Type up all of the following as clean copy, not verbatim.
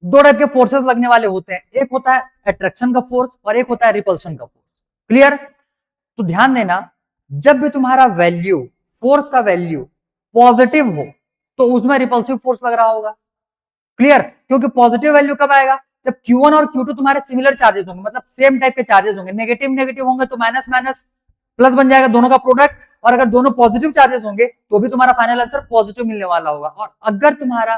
दो टाइप के फोर्सेस लगने वाले होते हैं, एक होता है अट्रैक्शन का फोर्स और एक होता है रिपल्शन का फोर्स। क्लियर? तो ध्यान देना, जब भी तुम्हारा वैल्यू, फोर्स का वैल्यू पॉजिटिव हो तो उसमें रिपल्सिव फोर्स लग रहा होगा। क्लियर? क्योंकि पॉजिटिव वैल्यू कब आएगा? जब Q1 और Q2 तुम्हारे सिमिलर चार्जेस होंगे, मतलब सेम टाइप के चार्जेस होंगे। नेगेटिव नेगेटिव होंगे तो माइनस माइनस प्लस बन जाएगा, दोनों का प्रोडक्ट। और अगर दोनों पॉजिटिव चार्जेस होंगे तो भी तुम्हारा फाइनल आंसर पॉजिटिव मिलने वाला होगा। और अगर तुम्हारा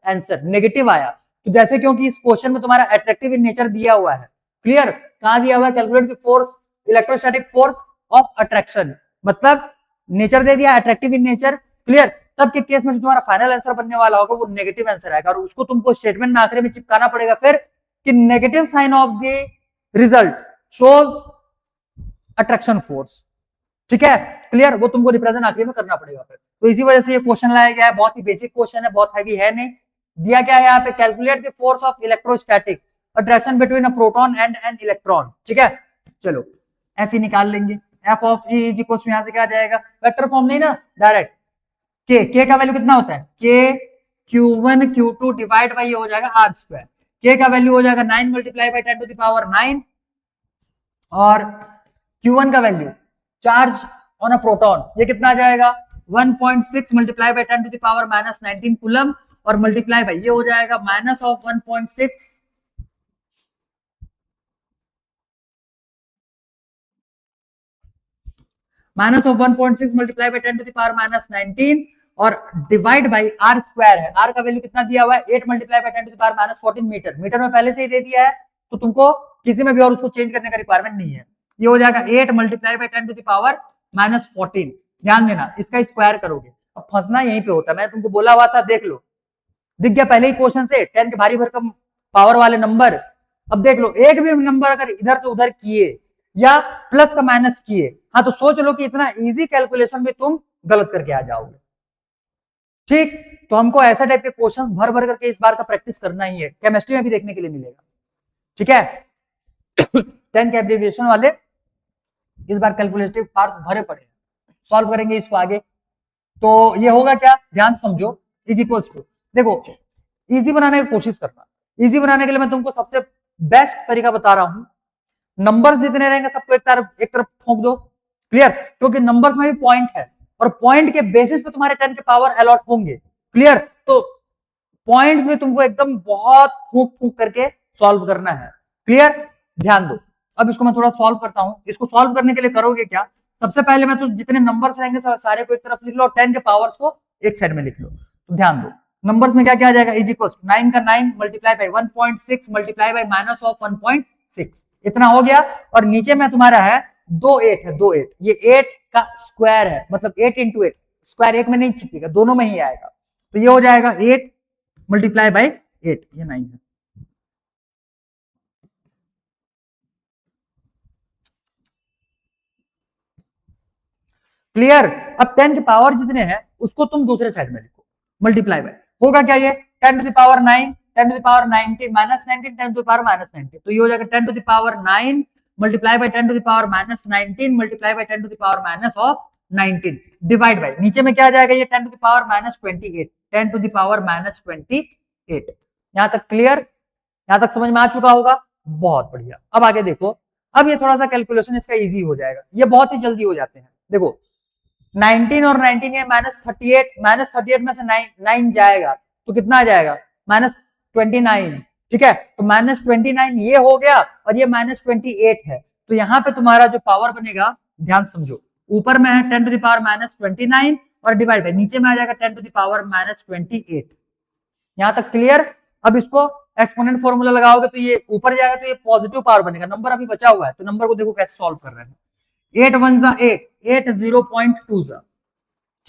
आंसर नेगेटिव आया तो जैसे, क्योंकि इस क्वेश्चन में तुम्हारा अट्रैक्टिव इन नेचर दिया हुआ है। क्लियर? कहां दिया हुआ है? Calculate the force, electrostatic force of attraction, मतलब नेचर दे दिया अट्रैक्टिव इन नेचर। क्लियर? तब के केस में जो तुम्हारा फाइनल आंसर बनने वाला होगा वो नेगेटिव आंसर आएगा, और उसको तुमको स्टेटमेंट में आखिरी में चिपकाना पड़ेगा फिर कि negative sign of the result shows attraction force. ठीक है? क्लियर? वो तुमको रिप्रेजेंट आखिरी में करना पड़ेगा फिर। तो इसी वजह से ये क्वेश्चन लाया गया है, बहुत ही बेसिक क्वेश्चन है, बहुत हैवी है नहीं। दिया क्या है यहाँ पे? Calculate the force of electrostatic attraction between a proton and an electron. ठीक है, चलो एफ ई निकाल लेंगे। F of E is equal to, यहां से क्या आ जाएगा? वेक्टर फॉर्म नहीं ना, डायरेक्ट के का वैल्यू कितना होता है? के Q1 Q2 डिवाइड बाई ये हो जाएगा आर स्क्वायर। के का वैल्यू हो जाएगा 9 multiply by 10 to the power 9, और Q1 का value charge on a proton, ये कितना आ जाएगा? 1.6 multiply by 10 to the power minus 19 coulomb, और मल्टीप्लाई बाई ये हो जाएगा minus of 1.6 minus of 1.6 multiply by 10 to the power minus 19, और डिवाइड बाई आर स्क्वायर है। आर का वैल्यू कितना दिया हुआ है? 8 multiply by 10 to the power minus 14 metre. Metre में पहले से ही दे दिया है, तो तुमको किसी में भी और उसको चेंज करने का रिक्वायरमेंट नहीं है। ये हो जाएगा 8 multiply by 10 to the power minus 14। ध्यान देना, इसका स्क्वायर करोगे। अब फंसना यहीं पे होता है, मैं तुमको बोला हुआ था, देख लो, दिख गया पहले ही क्वेश्चन से 10 के भारी भरकम पावर वाले नंबर। अब देख लो, एक भी नंबर अगर इधर से उधर किए या प्लस का माइनस किए, हाँ, तो सोच लो कि इतना इजी कैलकुलेशन भी तुम गलत करके आ जाओगे। ठीक? तो हमको ऐसा टाइप के क्वेश्चंस भर भर करके इस बार का प्रैक्टिस करना ही है, केमिस्ट्री में भी देखने के लिए मिलेगा। ठीक है? 10 के एब्रिविएशन वाले इस बार कैलकुलेटिव पार्ट्स भरे पड़े, सॉल्व करेंगे इसको आगे। तो ये होगा क्या? ध्यान से समझो। इज इक्वल्स टू, देखो, इजी बनाने की कोशिश करना। इजी बनाने के लिए मैं तुमको सबसे बेस्ट तरीका बता रहा हूं, नंबर्स जितने रहेंगे सबको एक तरफ ठोक दो। क्लियर? क्योंकि नंबर्स में भी पॉइंट है, और पॉइंट के बेसिस पे तुम्हारे 10 के पावर अलॉट होंगे। क्लियर? तो पॉइंट्स में तुमको एकदम बहुत फूक फूक करके सॉल्व करना है। क्लियर? ध्यान दो। अब इसको मैं थोड़ा सॉल्व करता हूं। इसको सॉल्व करने के लिए करोगे क्या? सबसे पहले मैं तो जितने नंबर्स रहेंगे सारे को एक तरफ लिख लो, और 10 के पावर्स को एक साइड में लिख लो। तो ध्यान दो, नंबर्स में क्या क्या आ जाएगा? इज इक्वल 9 का 9 multiply by 1.6 multiply by minus of 1.6, इतना हो गया। और नीचे में तुम्हारा है 2 8 है, 2 8, ये 8 का स्क्वायर है, मतलब 8 इंटू 8, स्क्वायर एक में नहीं छिपेगा, दोनों में ही आएगा। तो ये हो जाएगा 8 मल्टीप्लाई बाई 8, ये 9 है। क्लियर? अब 10 के पावर जितने हैं उसको तुम दूसरे साइड में लिखो, मल्टीप्लाई बाय, होगा क्या? ये 10 to the power 9, 10 to the power 90 minus 19, 10 to the power minus 90, तो ये हो जाएगा 10 to the power 9 multiply by 10 to the power minus 19 multiply by 10 to the power minus of 19 divide by, नीचे में क्या आ जाएगा? ये 10 to the power minus 28, 10 to the power minus 28। यहां तक क्लियर? यहां तक समझ में आ चुका होगा? बहुत बढ़िया। अब आगे देखो, अब ये थोड़ा सा कैलकुलेशन इसका इजी हो जाएगा, ये बहुत ही जल्दी हो जाते हैं। देखो 19 और 19 ये -38, -38 में से 9 जाएगा तो कितना आ जाएगा? -29। ठीक है? तो -29 ये हो गया, और ये -28 है। तो यहां पे तुम्हारा जो पावर बनेगा, ध्यान समझो, ऊपर में है 10 टू द पावर -29, और डिवाइड बाय नीचे में आ जाएगा 10 टू द पावर -28। यहां तक क्लियर? अब इसको एक्सपोनेंट फॉर्मूला लगाओगे तो ये ऊपर जाएगा, तो ये पॉजिटिव पावर बनेगा। नंबर अभी बचा हुआ है, तो नंबर को देखो कैसे सॉल्व कर रहे हैं। 8 1 जा 8, 8 0.2 जा,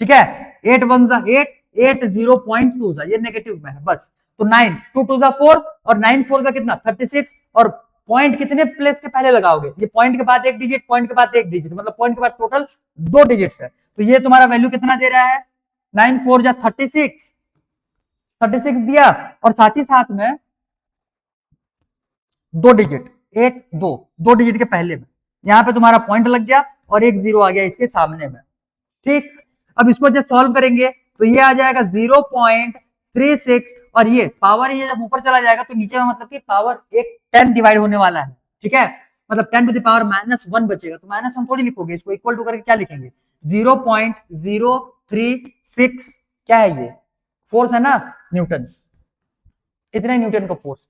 ठीक है? 8 1 जा 8, 8 0.2 जा, ये नेगेटिव में है बस। तो 9 2 2 जा 4, और 9 4 जा कितना? 36, और पॉइंट कितने प्लेस के पहले लगाओगे? ये पॉइंट के बाद एक डिजिट, पॉइंट के बाद एक डिजिट, मतलब पॉइंट के बाद टोटल 2 डिजिट्स है। तो ये तुम्हारा वैल्यू कितना दे रहा है? 9 4 जा 36, 36 दिया, और साथ ही साथ में 2 डिजिट, 1 2, 2 डिजिट के पहले में यहां पे तुम्हारा पॉइंट लग गया, और एक 0 आ गया इसके सामने में। ठीक? अब इसको जब सॉल्व करेंगे तो ये आ जाएगा 0.0 36 और ये पावर ये जब ऊपर चला जाएगा तो नीचे में मतलब कि पावर एक 10 डिवाइड होने वाला है, ठीक है, मतलब 10 टू द पावर -1 बचेगा, तो -1 थोड़ी लिखोगे, इसको इक्वल टू करके क्या लिखेंगे 0.036 क्या है ये फोर्स है ना न्यूटन, इतने न्यूटन का फोर्स।